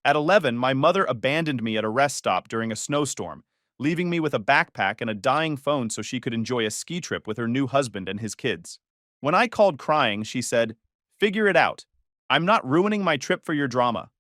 At 11, my mother abandoned me at a rest stop during a snowstorm, leaving me with a backpack and a dying phone so she could enjoy a ski trip with her new husband and his kids. When I called crying, she said, "Figure it out. I'm not ruining my trip for your drama."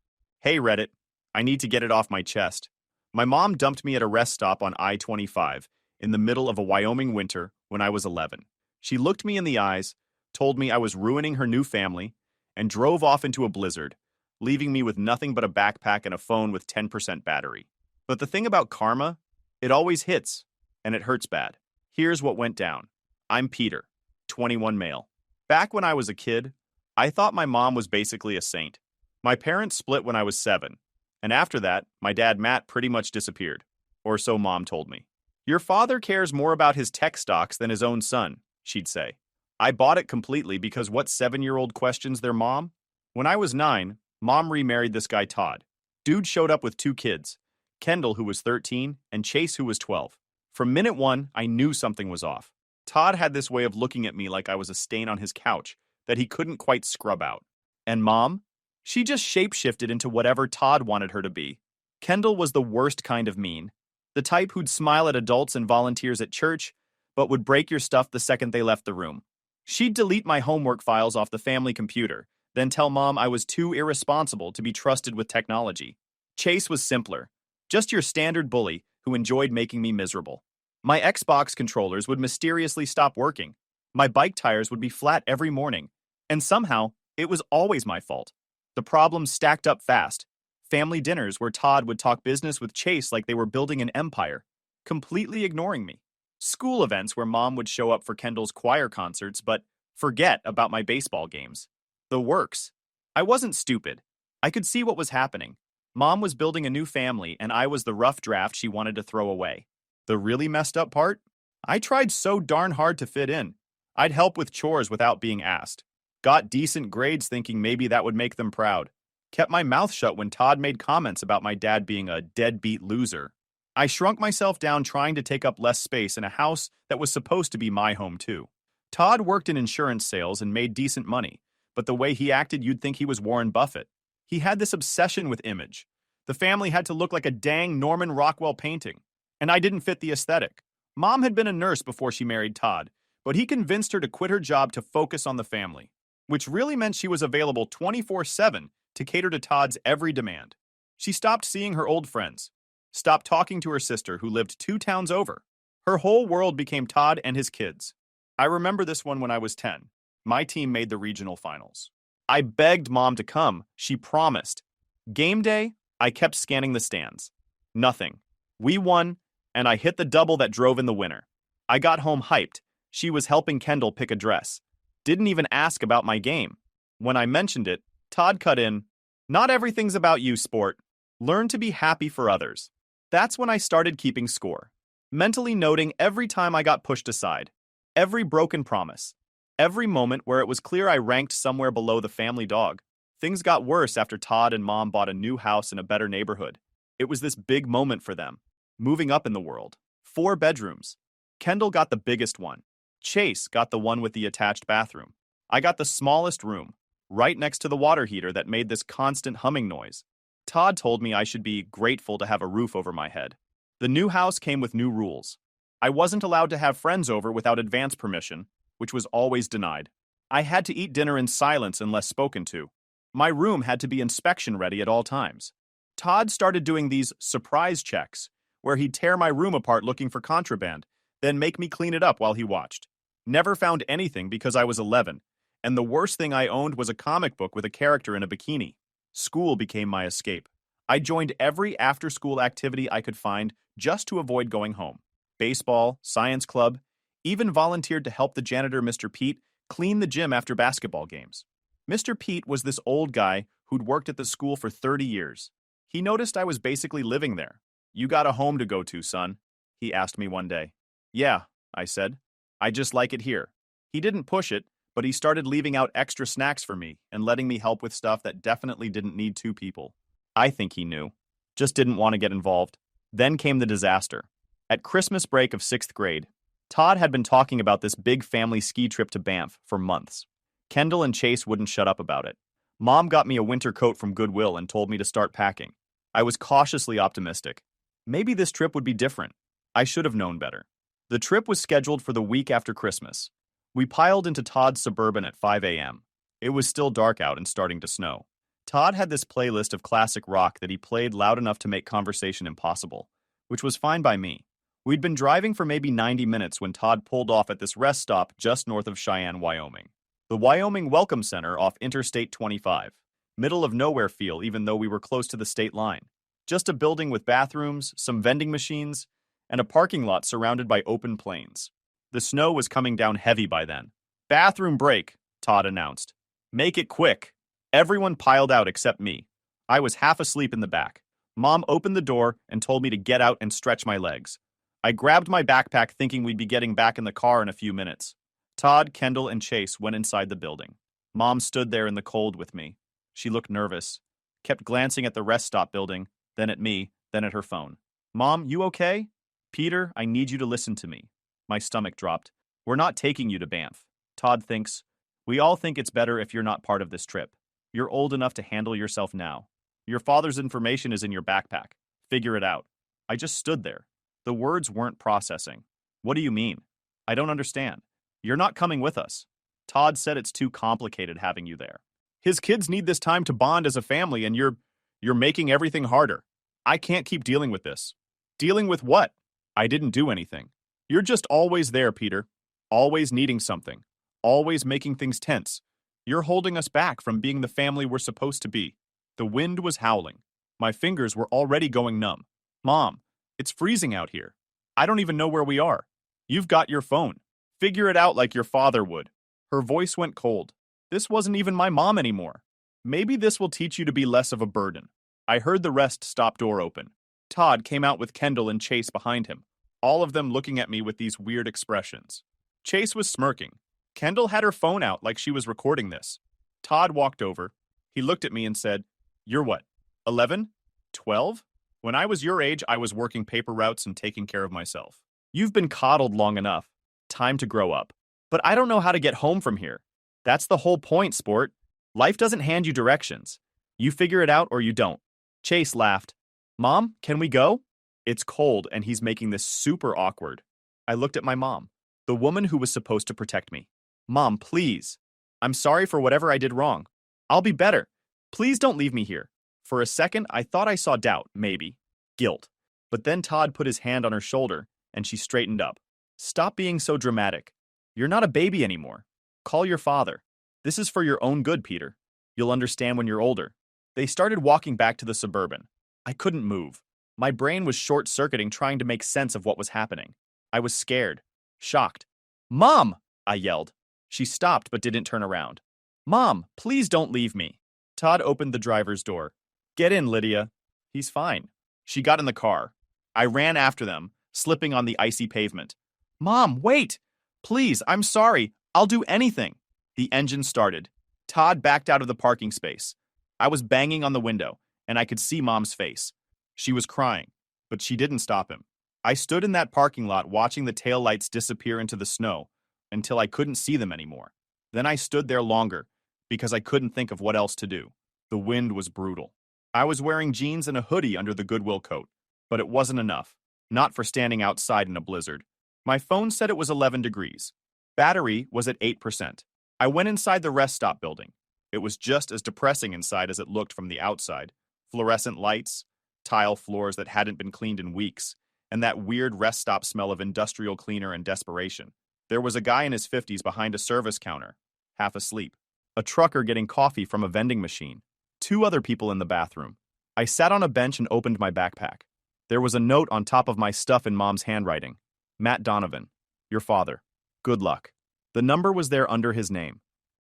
Hey, Reddit. I need to get it off my chest. My mom dumped me at a rest stop on I-25 in the middle of a Wyoming winter when I was 11. She looked me in the eyes, told me I was ruining her new family, and drove off into a blizzard, leaving me with nothing but a backpack and a phone with 10% battery. But the thing about karma, it always hits, and it hurts bad. Here's what went down. I'm Peter, 21 male. Back when I was a kid, I thought my mom was basically a saint. My parents split when I was 7, and after that, my dad Matt pretty much disappeared. Or so mom told me. Your father cares more about his tech stocks than his own son, she'd say. I bought it completely because what 7-year-old questions their mom? When I was 9, mom remarried this guy Todd. Dude showed up with 2 kids, Kendall, who was 13, and Chase, who was 12. From minute 1, I knew something was off. Todd had this way of looking at me like I was a stain on his couch that he couldn't quite scrub out. And mom? She just shapeshifted into whatever Todd wanted her to be. Kendall was the worst kind of mean. The type who'd smile at adults and volunteers at church, but would break your stuff the second they left the room. She'd delete my homework files off the family computer, then tell mom I was too irresponsible to be trusted with technology. Chase was simpler. Just your standard bully who enjoyed making me miserable. My Xbox controllers would mysteriously stop working. My bike tires would be flat every morning. And somehow, it was always my fault. The problems stacked up fast. Family dinners where Todd would talk business with Chase like they were building an empire, completely ignoring me. School events where mom would show up for Kendall's choir concerts but forget about my baseball games. The works. I wasn't stupid. I could see what was happening. Mom was building a new family and I was the rough draft she wanted to throw away. The really messed up part? I tried so darn hard to fit in. I'd help with chores without being asked. Got decent grades thinking maybe that would make them proud. Kept my mouth shut when Todd made comments about my dad being a deadbeat loser. I shrunk myself down trying to take up less space in a house that was supposed to be my home too. Todd worked in insurance sales and made decent money, but the way he acted you'd think he was Warren Buffett. He had this obsession with image. The family had to look like a dang Norman Rockwell painting, and I didn't fit the aesthetic. Mom had been a nurse before she married Todd, but he convinced her to quit her job to focus on the family, which really meant she was available 24/7 to cater to Todd's every demand. She stopped seeing her old friends, stopped talking to her sister who lived 2 towns over. Her whole world became Todd and his kids. I remember this one when I was 10. My team made the regional finals. I begged mom to come. She promised. Game day, I kept scanning the stands. Nothing. We won, and I hit the double that drove in the winner. I got home hyped. She was helping Kendall pick a dress. Didn't even ask about my game. When I mentioned it, Todd cut in, "Not everything's about you, sport. Learn to be happy for others." That's when I started keeping score. Mentally noting every time I got pushed aside. Every broken promise. Every moment where it was clear I ranked somewhere below the family dog. Things got worse after Todd and mom bought a new house in a better neighborhood. It was this big moment for them. Moving up in the world. 4 bedrooms. Kendall got the biggest one. Chase got the one with the attached bathroom. I got the smallest room, right next to the water heater that made this constant humming noise. Todd told me I should be grateful to have a roof over my head. The new house came with new rules. I wasn't allowed to have friends over without advance permission, which was always denied. I had to eat dinner in silence unless spoken to. My room had to be inspection ready at all times. Todd started doing these surprise checks, where he'd tear my room apart looking for contraband, then make me clean it up while he watched. Never found anything because I was 11, and the worst thing I owned was a comic book with a character in a bikini. School became my escape. I joined every after-school activity I could find just to avoid going home. Baseball, science club, even volunteered to help the janitor, Mr. Pete, clean the gym after basketball games. Mr. Pete was this old guy who'd worked at the school for 30 years. He noticed I was basically living there. "You got a home to go to, son," he asked me one day. "Yeah," I said. "I just like it here." He didn't push it, but he started leaving out extra snacks for me and letting me help with stuff that definitely didn't need 2 people. I think he knew, just didn't want to get involved. Then came the disaster. At Christmas break of 6th grade, Todd had been talking about this big family ski trip to Banff for months. Kendall and Chase wouldn't shut up about it. Mom got me a winter coat from Goodwill and told me to start packing. I was cautiously optimistic. Maybe this trip would be different. I should have known better. The trip was scheduled for the week after Christmas. We piled into Todd's Suburban at 5 a.m. It was still dark out and starting to snow. Todd had this playlist of classic rock that he played loud enough to make conversation impossible, which was fine by me. We'd been driving for maybe 90 minutes when Todd pulled off at this rest stop just north of Cheyenne, Wyoming. The Wyoming Welcome Center off Interstate 25. Middle of nowhere feel even though we were close to the state line. Just a building with bathrooms, some vending machines, and a parking lot surrounded by open plains. The snow was coming down heavy by then. "Bathroom break," Todd announced. "Make it quick." Everyone piled out except me. I was half asleep in the back. Mom opened the door and told me to get out and stretch my legs. I grabbed my backpack thinking we'd be getting back in the car in a few minutes. Todd, Kendall, and Chase went inside the building. Mom stood there in the cold with me. She looked nervous, kept glancing at the rest stop building, then at me, then at her phone. "Mom, you okay?" "Peter, I need you to listen to me." My stomach dropped. "We're not taking you to Banff. Todd thinks. We all think it's better if you're not part of this trip. You're old enough to handle yourself now. Your father's information is in your backpack. Figure it out." I just stood there. The words weren't processing. "What do you mean? I don't understand." "You're not coming with us. Todd said it's too complicated having you there. His kids need this time to bond as a family and you're making everything harder. I can't keep dealing with this." "Dealing with what?" "I didn't do anything. You're just always there, Peter. Always needing something. Always making things tense. You're holding us back from being the family we're supposed to be." The wind was howling. My fingers were already going numb. "Mom, it's freezing out here. I don't even know where we are. You've got your phone. Figure it out like your father would." Her voice went cold. This wasn't even my mom anymore. "Maybe this will teach you to be less of a burden." I heard the rest stop door open. Todd came out with Kendall and Chase behind him, all of them looking at me with these weird expressions. Chase was smirking. Kendall had her phone out like she was recording this. Todd walked over. He looked at me and said, "You're what, 11? 12? When I was your age, I was working paper routes and taking care of myself. You've been coddled long enough. Time to grow up." "But I don't know how to get home from here." "That's the whole point, sport. Life doesn't hand you directions. You figure it out or you don't." Chase laughed. "Mom, can we go?" It's cold and he's making this super awkward. I looked at my mom, the woman who was supposed to protect me. "Mom, please. I'm sorry for whatever I did wrong. I'll be better. Please don't leave me here." For a second, I thought I saw doubt, maybe. Guilt. But then Todd put his hand on her shoulder and she straightened up. "Stop being so dramatic. You're not a baby anymore. Call your father. This is for your own good, Peter. You'll understand when you're older." They started walking back to the Suburban. I couldn't move. My brain was short-circuiting trying to make sense of what was happening. I was scared. Shocked. "Mom!" I yelled. She stopped but didn't turn around. "Mom, please don't leave me." Todd opened the driver's door. "Get in, Lydia." "He's fine." She got in the car. I ran after them, slipping on the icy pavement. "Mom, wait! Please, I'm sorry. I'll do anything." The engine started. Todd backed out of the parking space. I was banging on the window, and I could see Mom's face. She was crying, but she didn't stop him. I stood in that parking lot watching the taillights disappear into the snow until I couldn't see them anymore. Then I stood there longer because I couldn't think of what else to do. The wind was brutal. I was wearing jeans and a hoodie under the Goodwill coat, but it wasn't enough. Not for standing outside in a blizzard. My phone said it was 11 degrees. Battery was at 8%. I went inside the rest stop building. It was just as depressing inside as it looked from the outside. Fluorescent lights, tile floors that hadn't been cleaned in weeks, and that weird rest stop smell of industrial cleaner and desperation. There was a guy in his 50s behind a service counter, half asleep. A trucker getting coffee from a vending machine. 2 other people in the bathroom. I sat on a bench and opened my backpack. There was a note on top of my stuff in Mom's handwriting. "Matt Donovan, your father. Good luck." The number was there under his name.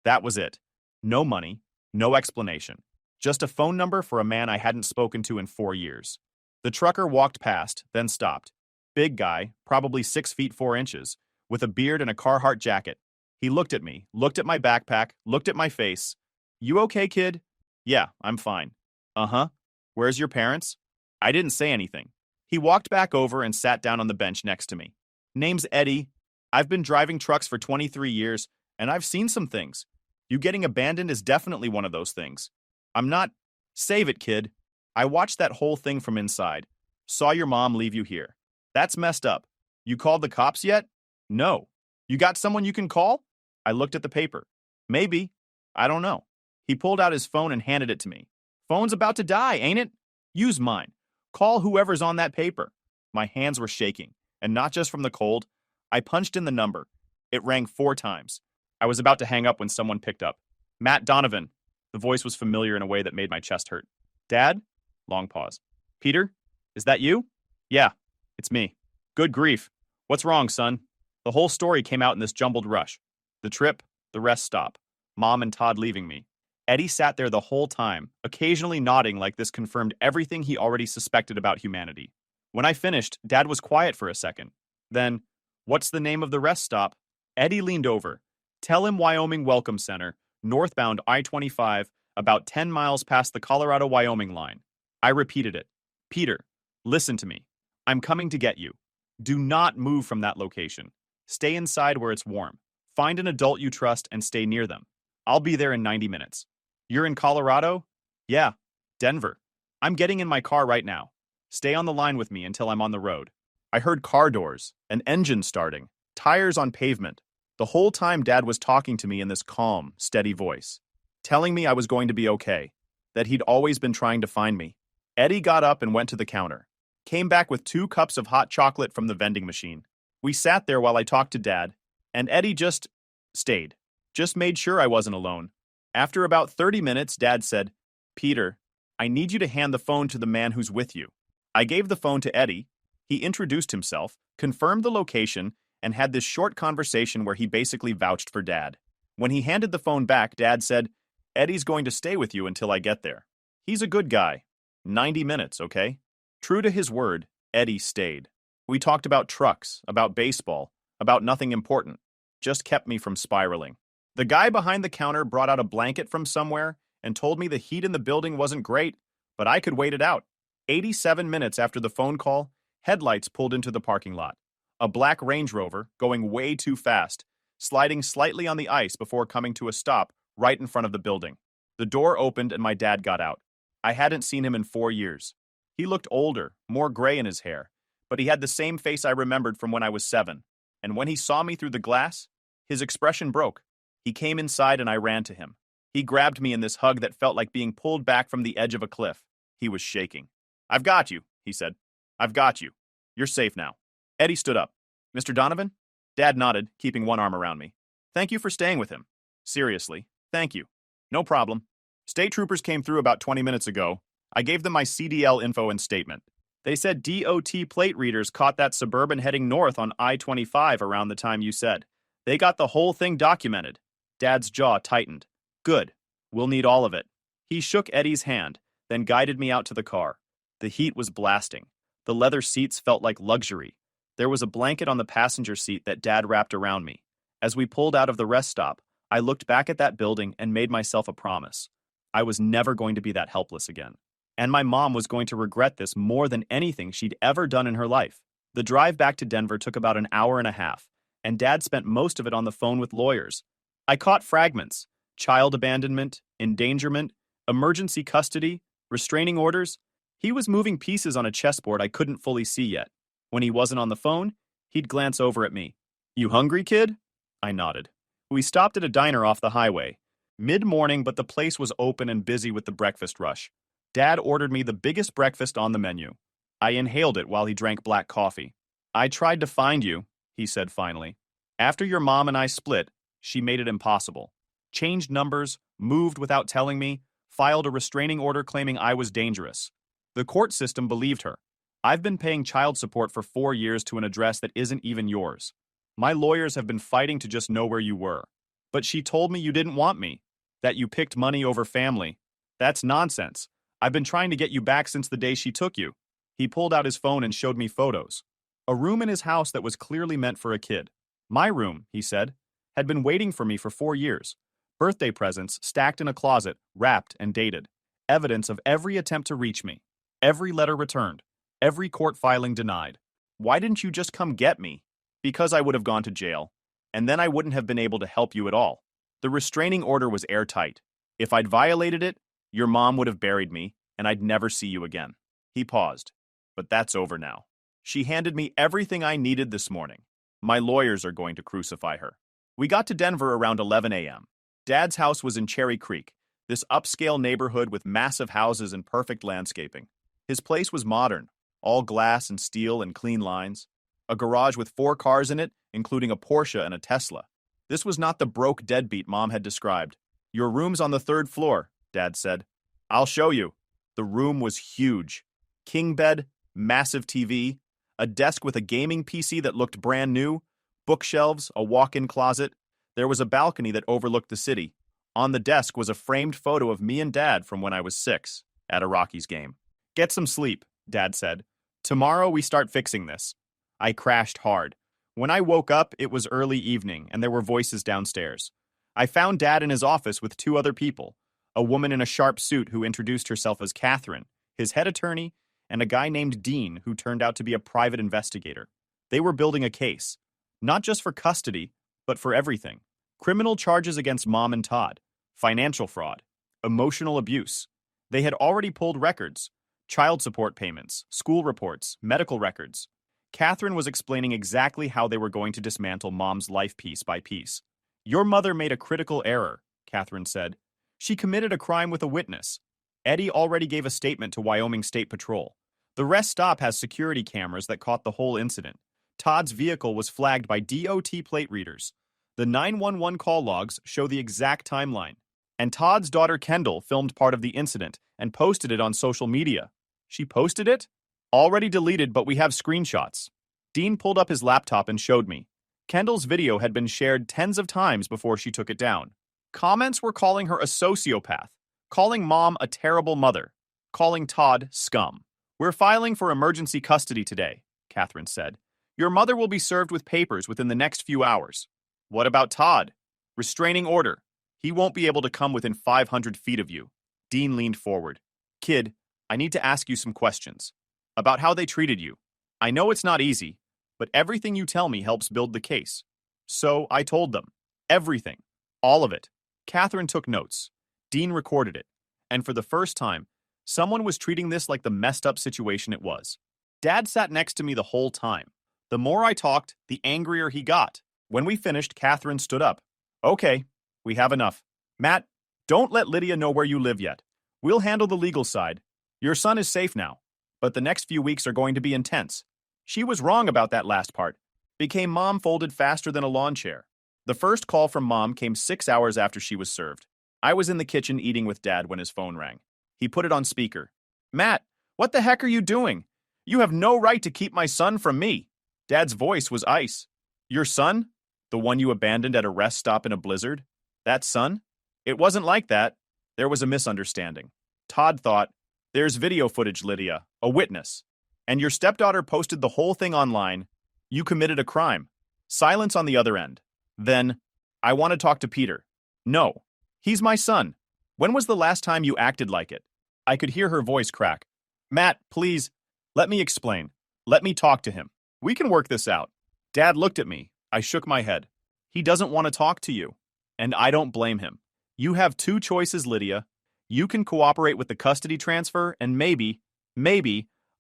That was it. No money, no explanation. Just a phone number for a man I hadn't spoken to in 4 years. The trucker walked past, then stopped. Big guy, probably 6 feet 4 inches, with a beard and a Carhartt jacket. He looked at me, looked at my backpack, looked at my face. "You okay, kid?" "Yeah, I'm fine." "Uh-huh. Where's your parents?" I didn't say anything. He walked back over and sat down on the bench next to me. "Name's Eddie. I've been driving trucks for 23 years, and I've seen some things. You getting abandoned is definitely one of those things. I'm not. Save it, kid. I watched that whole thing from inside. Saw your mom leave you here. That's messed up. You called the cops yet? No. You got someone you can call? I looked at the paper. Maybe. I don't know. He pulled out his phone and handed it to me. Phone's about to die, ain't it? Use mine. Call whoever's on that paper. My hands were shaking, and not just from the cold. I punched in the number. It rang 4 times. I was about to hang up when someone picked up. Matt Donovan. The voice was familiar in a way that made my chest hurt. Dad? Long pause. Peter? Is that you? Yeah, it's me. Good grief. What's wrong, son? The whole story came out in this jumbled rush. The trip, the rest stop, Mom and Todd leaving me. Eddie sat there the whole time, occasionally nodding like this confirmed everything he already suspected about humanity. When I finished, Dad was quiet for a second. Then, what's the name of the rest stop? Eddie leaned over. Tell him Wyoming Welcome Center, northbound I-25, about 10 miles past the Colorado-Wyoming line. I repeated it. Peter, listen to me. I'm coming to get you. Do not move from that location. Stay inside where it's warm. Find an adult you trust and stay near them. I'll be there in 90 minutes. You're in Colorado? Yeah, Denver. I'm getting in my car right now. Stay on the line with me until I'm on the road. I heard car doors, an engine starting, tires on pavement. The whole time Dad was talking to me in this calm, steady voice, telling me I was going to be okay, that he'd always been trying to find me. Eddie got up and went to the counter, came back with 2 cups of hot chocolate from the vending machine. We sat there while I talked to Dad, and Eddie just stayed, just made sure I wasn't alone. After about 30 minutes, Dad said, Peter, I need you to hand the phone to the man who's with you. I gave the phone to Eddie. He introduced himself, confirmed the location, and had this short conversation where he basically vouched for Dad. When he handed the phone back, Dad said, Eddie's going to stay with you until I get there. He's a good guy. 90 minutes, okay? True to his word, Eddie stayed. We talked about trucks, about baseball, about nothing important. Just kept me from spiraling. The guy behind the counter brought out a blanket from somewhere and told me the heat in the building wasn't great, but I could wait it out. 87 minutes after the phone call, headlights pulled into the parking lot. A black Range Rover, going way too fast, sliding slightly on the ice before coming to a stop right in front of the building. The door opened and my dad got out. I hadn't seen him in 4 years. He looked older, more gray in his hair, but he had the same face I remembered from when I was 7. And when he saw me through the glass, his expression broke. He came inside and I ran to him. He grabbed me in this hug that felt like being pulled back from the edge of a cliff. He was shaking. I've got you, he said. I've got you. You're safe now. Eddie stood up. Mr. Donovan? Dad nodded, keeping one arm around me. Thank you for staying with him. Seriously, thank you. No problem. State troopers came through about 20 minutes ago. I gave them my CDL info and statement. They said DOT plate readers caught that Suburban heading north on I-25 around the time you said. They got the whole thing documented. Dad's jaw tightened. Good. We'll need all of it. He shook Eddie's hand, then guided me out to the car. The heat was blasting. The leather seats felt like luxury. There was a blanket on the passenger seat that Dad wrapped around me. As we pulled out of the rest stop, I looked back at that building and made myself a promise. I was never going to be that helpless again. And my mom was going to regret this more than anything she'd ever done in her life. The drive back to Denver took about an hour and a half, and Dad spent most of it on the phone with lawyers. I caught fragments: child abandonment, endangerment, emergency custody, restraining orders. He was moving pieces on a chessboard I couldn't fully see yet. When he wasn't on the phone, he'd glance over at me. You hungry, kid? I nodded. We stopped at a diner off the highway. Mid-morning, but the place was open and busy with the breakfast rush. Dad ordered me the biggest breakfast on the menu. I inhaled it while he drank black coffee. I tried to find you, he said finally. After your mom and I split, she made it impossible. Changed numbers, moved without telling me, filed a restraining order claiming I was dangerous. The court system believed her. I've been paying child support for 4 years to an address that isn't even yours. My lawyers have been fighting to just know where you were. But she told me you didn't want me, that you picked money over family. That's nonsense. I've been trying to get you back since the day she took you. He pulled out his phone and showed me photos. A room in his house that was clearly meant for a kid. My room, he said, had been waiting for me for 4 years. Birthday presents stacked in a closet, wrapped and dated. Evidence of every attempt to reach me. Every letter returned. Every court filing denied. Why didn't you just come get me? Because I would have gone to jail. And then I wouldn't have been able to help you at all. The restraining order was airtight. If I'd violated it, your mom would have buried me, and I'd never see you again. He paused. But that's over now. She handed me everything I needed this morning. My lawyers are going to crucify her. We got to Denver around 11 a.m. Dad's house was in Cherry Creek, this upscale neighborhood with massive houses and perfect landscaping. His place was modern, all glass and steel and clean lines. A garage with 4 cars in it, including a Porsche and a Tesla. This was not the broke deadbeat Mom had described. Your room's on the 3rd floor, Dad said. I'll show you. The room was huge. King bed, massive TV, a desk with a gaming PC that looked brand new, bookshelves, a walk-in closet. There was a balcony that overlooked the city. On the desk was a framed photo of me and Dad from when I was 6, at a Rockies game. Get some sleep, Dad said. Tomorrow we start fixing this. I crashed hard. When I woke up, it was early evening, and there were voices downstairs. I found Dad in his office with 2 other people, a woman in a sharp suit who introduced herself as Catherine, his head attorney, and a guy named Dean who turned out to be a private investigator. They were building a case, not just for custody, but for everything. Criminal charges against Mom and Todd, financial fraud, emotional abuse. They had already pulled records, child support payments, school reports, medical records. Catherine was explaining exactly how they were going to dismantle Mom's life piece by piece. Your mother made a critical error, Catherine said. She committed a crime with a witness. Eddie already gave a statement to Wyoming State Patrol. The rest stop has security cameras that caught the whole incident. Todd's vehicle was flagged by DOT plate readers. The 911 call logs show the exact timeline. And Todd's daughter Kendall filmed part of the incident and posted it on social media. She posted it? Already deleted, but we have screenshots. Dean pulled up his laptop and showed me. Kendall's video had been shared tens of times before she took it down. Comments were calling her a sociopath, calling Mom a terrible mother, calling Todd scum. We're filing for emergency custody today, Catherine said. Your mother will be served with papers within the next few hours. What about Todd? Restraining order. He won't be able to come within 500 feet of you. Dean leaned forward. Kid, I need to ask you some questions. About how they treated you. I know it's not easy, but everything you tell me helps build the case. So I told them. Everything. All of it. Catherine took notes. Dean recorded it. And for the first time, someone was treating this like the messed up situation it was. Dad sat next to me the whole time. The more I talked, the angrier he got. When we finished, Catherine stood up. Okay, we have enough. Matt, don't let Lydia know where you live yet. We'll handle the legal side. Your son is safe now, but the next few weeks are going to be intense. She was wrong about that last part. Became Mom folded faster than a lawn chair. The first call from Mom came 6 hours after she was served. I was in the kitchen eating with Dad when his phone rang. He put it on speaker. Matt, what the heck are you doing? You have no right to keep my son from me. Dad's voice was ice. Your son? The one you abandoned at a rest stop in a blizzard? That son? It wasn't like that. There was a misunderstanding. Todd thought, there's video footage, Lydia, a witness. And your stepdaughter posted the whole thing online. You committed a crime. Silence on the other end. Then, I want to talk to Peter. No, he's my son. When was the last time you acted like it? I could hear her voice crack. Matt, please, let me explain. Let me talk to him. We can work this out. Dad looked at me. I shook my head. He doesn't want to talk to you. And I don't blame him. You have 2 choices, Lydia. You can cooperate with the custody transfer and maybe,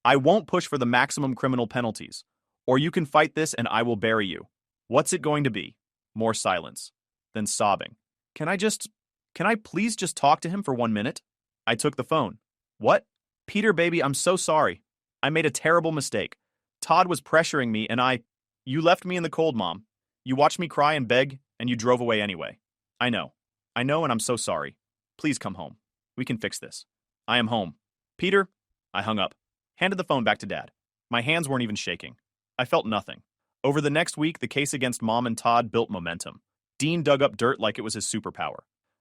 I won't push for the maximum criminal penalties. Or you can fight this and I will bury you. What's it going to be? More silence. Then sobbing. Can I please just talk to him for 1 minute? I took the phone. What? Peter, baby, I'm so sorry. I made a terrible mistake. Todd was pressuring me and You left me in the cold, Mom. You watched me cry and beg, and you drove away anyway. I know, and I'm so sorry. Please come home. We can fix this. I am home. Peter, I hung up. Handed the phone back to Dad. My hands weren't even shaking. I felt nothing. Over the next week, the case against Mom and Todd built momentum. Dean dug up dirt like it was his superpower.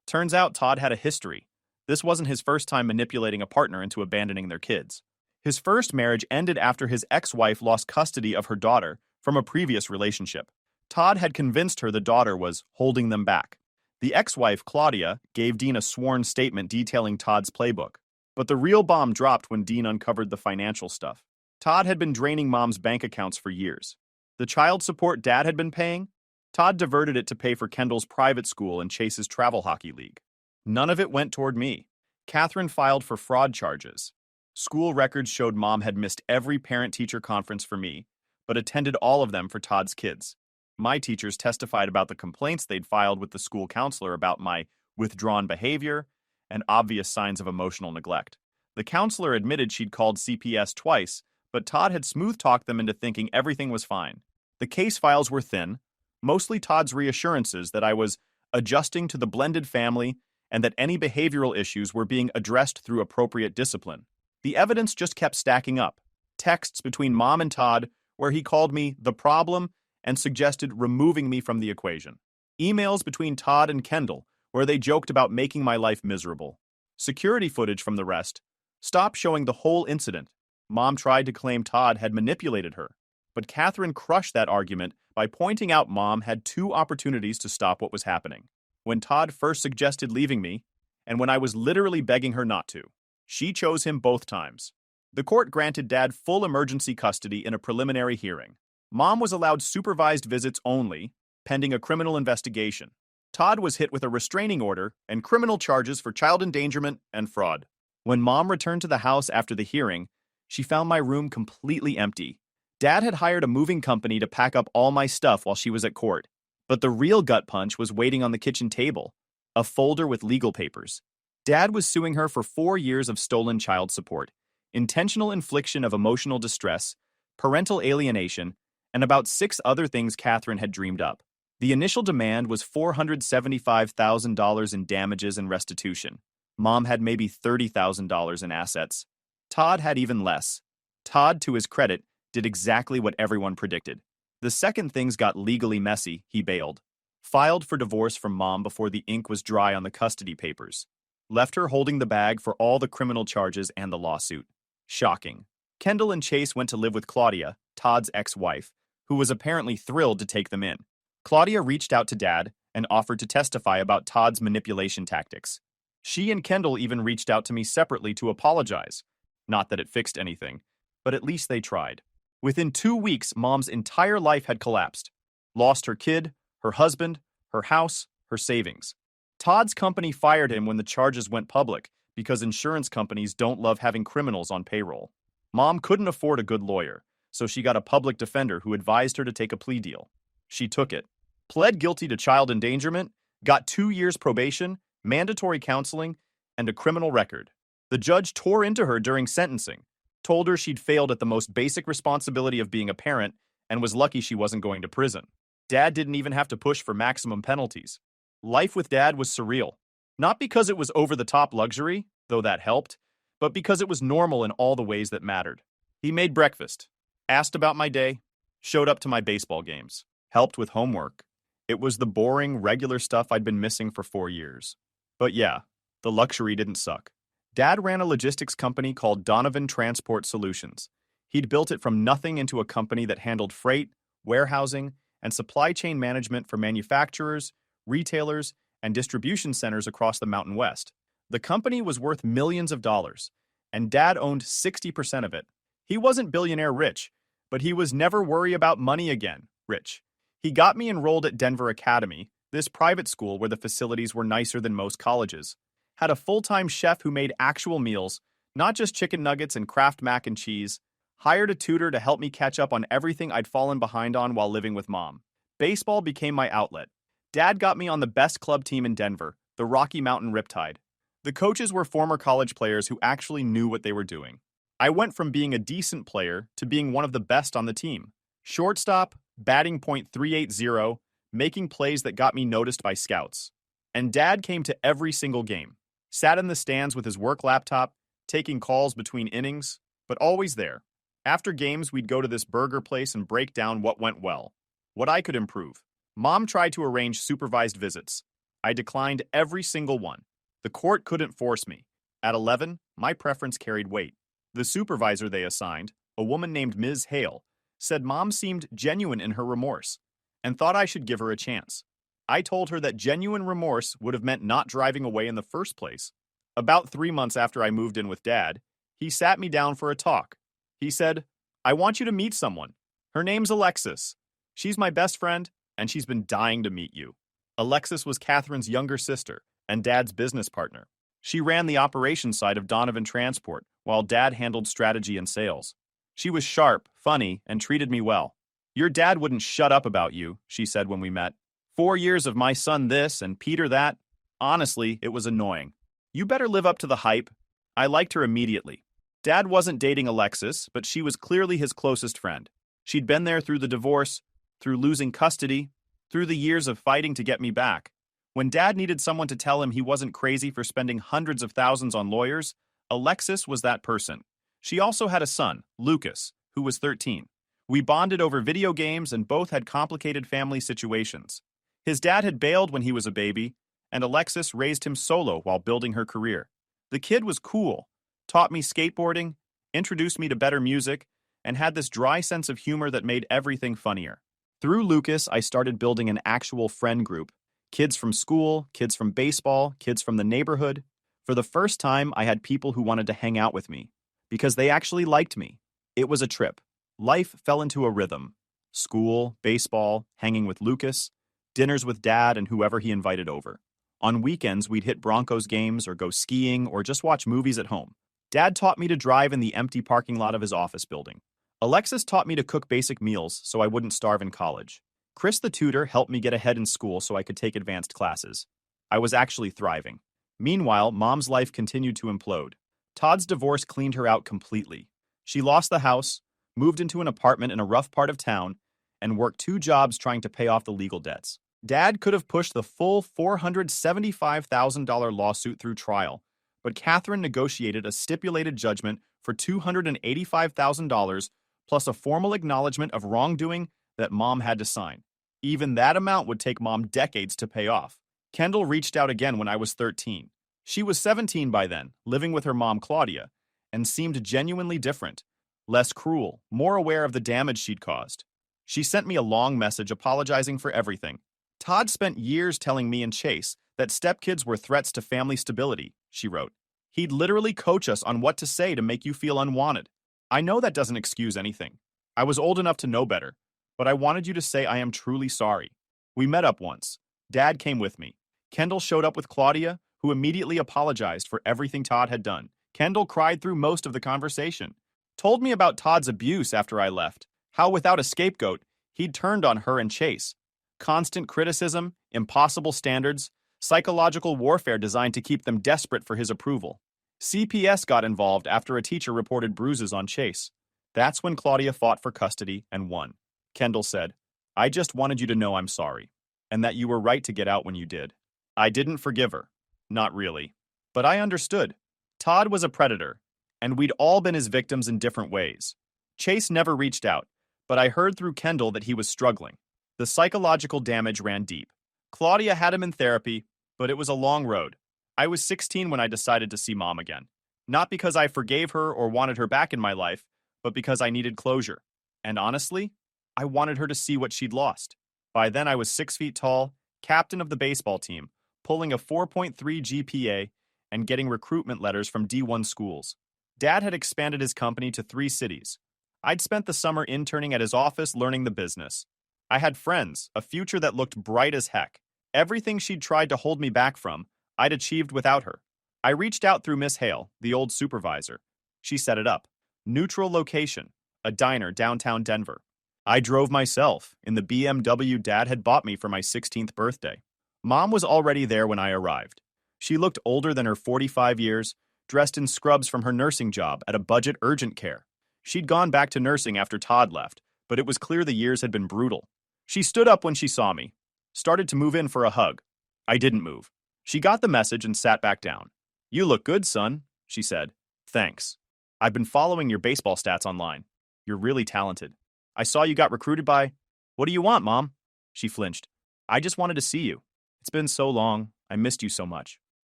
Turns out Todd had a history. This wasn't his first time manipulating a partner into abandoning their kids. His first marriage ended after his ex-wife lost custody of her daughter from a previous relationship. Todd had convinced her the daughter was holding them back. The ex-wife, Claudia, gave Dean a sworn statement detailing Todd's playbook. But the real bomb dropped when Dean uncovered the financial stuff. Todd had been draining Mom's bank accounts for years. The child support Dad had been paying? Todd diverted it to pay for Kendall's private school and Chase's travel hockey league. None of it went toward me. Catherine filed for fraud charges. School records showed Mom had missed every parent-teacher conference for me, but attended all of them for Todd's kids. My teachers testified about the complaints they'd filed with the school counselor about my withdrawn behavior and obvious signs of emotional neglect. The counselor admitted she'd called CPS twice, but Todd had smooth-talked them into thinking everything was fine. The case files were thin, mostly Todd's reassurances that I was adjusting to the blended family and that any behavioral issues were being addressed through appropriate discipline. The evidence just kept stacking up. Texts between Mom and Todd where he called me the problem and suggested removing me from the equation. Emails between Todd and Kendall where they joked about making my life miserable. Security footage from the rest stopped showing the whole incident. Mom tried to claim Todd had manipulated her, but Catherine crushed that argument by pointing out Mom had two opportunities to stop what was happening. When Todd first suggested leaving me, and when I was literally begging her not to. She chose him both times. The court granted Dad full emergency custody in a preliminary hearing. Mom was allowed supervised visits only, pending a criminal investigation. Todd was hit with a restraining order and criminal charges for child endangerment and fraud. When Mom returned to the house after the hearing, she found my room completely empty. Dad had hired a moving company to pack up all my stuff while she was at court. But the real gut punch was waiting on the kitchen table, a folder with legal papers. Dad was suing her for 4 years of stolen child support, intentional infliction of emotional distress, parental alienation, and about 6 other things Catherine had dreamed up. The initial demand was $475,000 in damages and restitution. Mom had maybe $30,000 in assets. Todd had even less. Todd, to his credit, did exactly what everyone predicted. The second things got legally messy, he bailed. Filed for divorce from Mom before the ink was dry on the custody papers. Left her holding the bag for all the criminal charges and the lawsuit. Shocking. Kendall and Chase went to live with Claudia, Todd's ex-wife, who was apparently thrilled to take them in. Claudia reached out to Dad and offered to testify about Todd's manipulation tactics. She and Kendall even reached out to me separately to apologize. Not that it fixed anything, but at least they tried. Within 2 weeks, Mom's entire life had collapsed. Lost her kid, her husband, her house, her savings. Todd's company fired him when the charges went public because insurance companies don't love having criminals on payroll. Mom couldn't afford a good lawyer, so she got a public defender who advised her to take a plea deal. She took it. Pled guilty to child endangerment, got 2 years probation, mandatory counseling, and a criminal record. The judge tore into her during sentencing. Told her she'd failed at the most basic responsibility of being a parent and was lucky she wasn't going to prison. Dad didn't even have to push for maximum penalties. Life with Dad was surreal. Not because it was over-the-top luxury, though that helped, but because it was normal in all the ways that mattered. He made breakfast, asked about my day, showed up to my baseball games, helped with homework. It was the boring, regular stuff I'd been missing for 4 years. But yeah, the luxury didn't suck. Dad ran a logistics company called Donovan Transport Solutions. He'd built it from nothing into a company that handled freight, warehousing, and supply chain management for manufacturers, retailers, and distribution centers across the Mountain West. The company was worth millions of dollars, and Dad owned 60% of it. He wasn't billionaire rich, but he was never worry about money again rich. He got me enrolled at Denver Academy, this private school where the facilities were nicer than most colleges. Had a full-time chef who made actual meals, not just chicken nuggets and Kraft mac and cheese. Hired a tutor to help me catch up on everything I'd fallen behind on while living with Mom. Baseball became my outlet. Dad got me on the best club team in Denver, the Rocky Mountain Riptide. The coaches were former college players who actually knew what they were doing. I went from being a decent player to being one of the best on the team. Shortstop, batting .380, making plays that got me noticed by scouts. And Dad came to every single game. Sat in the stands with his work laptop, taking calls between innings, but always there. After games, we'd go to this burger place and break down what went well, what I could improve. Mom tried to arrange supervised visits. I declined every single one. The court couldn't force me. At 11, my preference carried weight. The supervisor they assigned, a woman named Ms. Hale, said Mom seemed genuine in her remorse and thought I should give her a chance. I told her that genuine remorse would have meant not driving away in the first place. About 3 months after I moved in with Dad, he sat me down for a talk. He said, "I want you to meet someone. Her name's Alexis. She's my best friend, and she's been dying to meet you. Alexis was Catherine's younger sister and Dad's business partner. She ran the operations side of Donovan Transport, while Dad handled strategy and sales. She was sharp, funny, and treated me well. Your dad wouldn't shut up about you, she said when we met. 4 years of my son this and Peter that. Honestly, it was annoying. You better live up to the hype. I liked her immediately. Dad wasn't dating Alexis, but she was clearly his closest friend. She'd been there through the divorce, through losing custody, through the years of fighting to get me back. When Dad needed someone to tell him he wasn't crazy for spending hundreds of thousands on lawyers, Alexis was that person. She also had a son, Lucas, who was 13. We bonded over video games and both had complicated family situations. His dad had bailed when he was a baby, and Alexis raised him solo while building her career. The kid was cool, taught me skateboarding, introduced me to better music, and had this dry sense of humor that made everything funnier. Through Lucas, I started building an actual friend group. Kids from school, kids from baseball, kids from the neighborhood. For the first time, I had people who wanted to hang out with me, because they actually liked me. It was a trip. Life fell into a rhythm. School, baseball, hanging with Lucas, dinners with Dad and whoever he invited over. On weekends, we'd hit Broncos games or go skiing or just watch movies at home. Dad taught me to drive in the empty parking lot of his office building. Alexis taught me to cook basic meals so I wouldn't starve in college. Chris the tutor helped me get ahead in school so I could take advanced classes. I was actually thriving. Meanwhile, Mom's life continued to implode. Todd's divorce cleaned her out completely. She lost the house, moved into an apartment in a rough part of town, and worked 2 jobs trying to pay off the legal debts. Dad could have pushed the full $475,000 lawsuit through trial, but Catherine negotiated a stipulated judgment for $285,000 plus a formal acknowledgement of wrongdoing that Mom had to sign. Even that amount would take Mom decades to pay off. Kendall reached out again when I was 13. She was 17 by then, living with her mom Claudia, and seemed genuinely different, less cruel, more aware of the damage she'd caused. She sent me a long message apologizing for everything. Todd spent years telling me and Chase that stepkids were threats to family stability, she wrote. He'd literally coach us on what to say to make you feel unwanted. I know that doesn't excuse anything. I was old enough to know better, but I wanted you to say I am truly sorry. We met up once. Dad came with me. Kendall showed up with Claudia, who immediately apologized for everything Todd had done. Kendall cried through most of the conversation, told me about Todd's abuse after I left, how without a scapegoat, he'd turned on her and Chase. Constant criticism, impossible standards, psychological warfare designed to keep them desperate for his approval. CPS got involved after a teacher reported bruises on Chase. That's when Claudia fought for custody and won. Kendall said, I just wanted you to know I'm sorry, and that you were right to get out when you did. I didn't forgive her. Not really. But I understood. Todd was a predator, and we'd all been his victims in different ways. Chase never reached out, but I heard through Kendall that he was struggling. The psychological damage ran deep. Claudia had him in therapy, but it was a long road. I was 16 when I decided to see Mom again. Not because I forgave her or wanted her back in my life, but because I needed closure. And honestly, I wanted her to see what she'd lost. By then I was 6 feet tall, captain of the baseball team, pulling a 4.3 GPA and getting recruitment letters from D1 schools. Dad had expanded his company to 3 cities. I'd spent the summer interning at his office learning the business. I had friends, a future that looked bright as heck. Everything she'd tried to hold me back from, I'd achieved without her. I reached out through Miss Hale, the old supervisor. She set it up. Neutral location, a diner downtown Denver. I drove myself in the BMW Dad had bought me for my 16th birthday. Mom was already there when I arrived. She looked older than her 45 years, dressed in scrubs from her nursing job at a budget urgent care. She'd gone back to nursing after Todd left, but it was clear the years had been brutal. She stood up when she saw me, started to move in for a hug. I didn't move. She got the message and sat back down. You look good, son, she said. Thanks. I've been following your baseball stats online. You're really talented. I saw you got recruited by... What do you want, Mom? She flinched. I just wanted to see you. It's been so long. I missed you so much.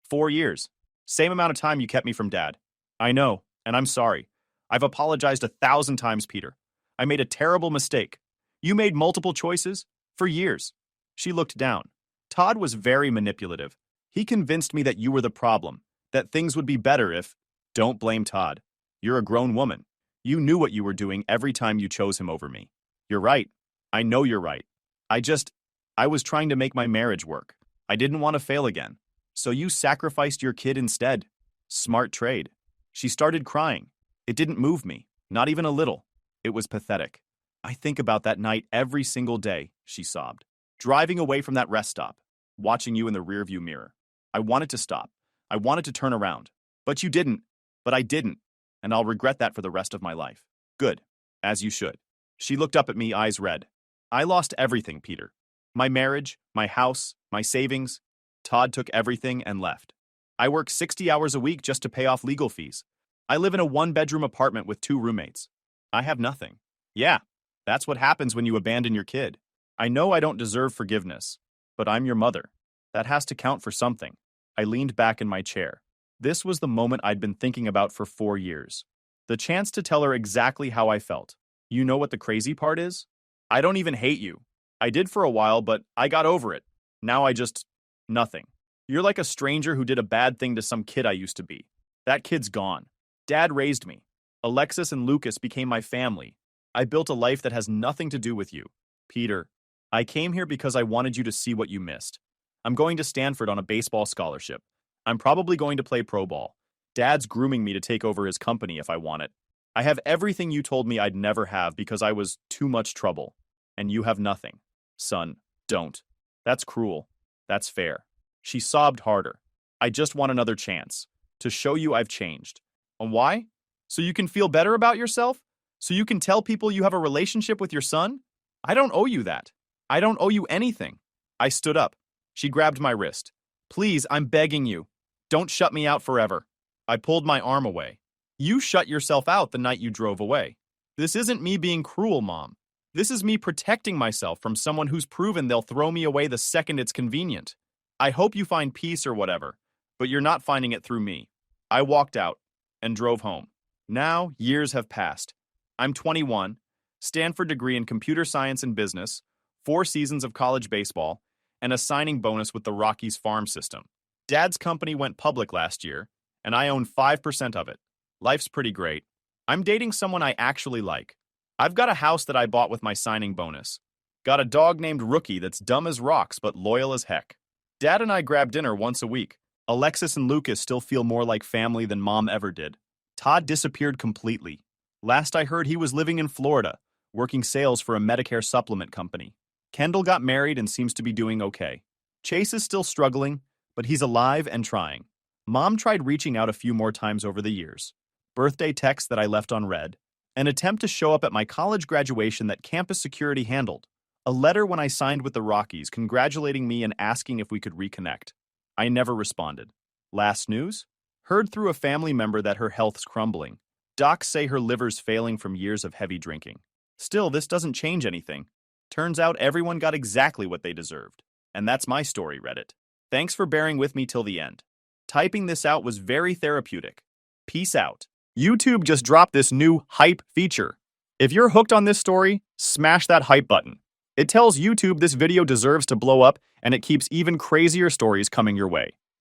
4 years. Same amount of time you kept me from Dad. I know, and I'm sorry. I've apologized 1,000 times, Peter. I made a terrible mistake. You made multiple choices for years. She looked down. Todd was very manipulative. He convinced me that you were the problem, that things would be better if... Don't blame Todd. You're a grown woman. You knew what you were doing every time you chose him over me. You're right. I know you're right. I was trying to make my marriage work. I didn't want to fail again. So you sacrificed your kid instead. Smart trade. She started crying. It didn't move me, not even a little. It was pathetic. I think about that night every single day, she sobbed. Driving away from that rest stop, watching you in the rearview mirror. I wanted to stop. I wanted to turn around. But you didn't. But I didn't. And I'll regret that for the rest of my life. Good. As you should. She looked up at me, eyes red. I lost everything, Peter. My marriage, my house, my savings. Todd took everything and left. I work 60 hours a week just to pay off legal fees. I live in a one-bedroom apartment with 2 roommates. I have nothing. Yeah, that's what happens when you abandon your kid. I know I don't deserve forgiveness, but I'm your mother. That has to count for something. I leaned back in my chair. This was the moment I'd been thinking about for 4 years. The chance to tell her exactly how I felt. You know what the crazy part is? I don't even hate you. I did for a while, but I got over it. Now I just... nothing. You're like a stranger who did a bad thing to some kid I used to be. That kid's gone. Dad raised me. Alexis and Lucas became my family. I built a life that has nothing to do with you. Peter, I came here because I wanted you to see what you missed. I'm going to Stanford on a baseball scholarship. I'm probably going to play pro ball. Dad's grooming me to take over his company if I want it. I have everything you told me I'd never have because I was too much trouble. And you have nothing. Son, don't. That's cruel. That's fair. She sobbed harder. I just want another chance. To show you I've changed. And why? So you can feel better about yourself? So you can tell people you have a relationship with your son? I don't owe you that. I don't owe you anything. I stood up. She grabbed my wrist. Please, I'm begging you. Don't shut me out forever. I pulled my arm away. You shut yourself out the night you drove away. This isn't me being cruel, Mom. This is me protecting myself from someone who's proven they'll throw me away the second it's convenient. I hope you find peace or whatever, but you're not finding it through me. I walked out and drove home. Now, years have passed. I'm 21, Stanford degree in computer science and business, 4 seasons of college baseball, and a signing bonus with the Rockies farm system. Dad's company went public last year, and I own 5% of it. Life's pretty great. I'm dating someone I actually like. I've got a house that I bought with my signing bonus. Got a dog named Rookie that's dumb as rocks but loyal as heck. Dad and I grab dinner once a week. Alexis and Lucas still feel more like family than Mom ever did. Todd disappeared completely. Last I heard he was living in Florida, working sales for a Medicare supplement company. Kendall got married and seems to be doing okay. Chase is still struggling, but he's alive and trying. Mom tried reaching out a few more times over the years. Birthday texts that I left unread. An attempt to show up at my college graduation that campus security handled. A letter when I signed with the Rockies congratulating me and asking if we could reconnect. I never responded. Last news? Heard through a family member that her health's crumbling. Docs say her liver's failing from years of heavy drinking. Still, this doesn't change anything. Turns out everyone got exactly what they deserved. And that's my story, Reddit. Thanks for bearing with me till the end. Typing this out was very therapeutic. Peace out. YouTube just dropped this new hype feature. If you're hooked on this story, smash that hype button. It tells YouTube this video deserves to blow up, and it keeps even crazier stories coming your way.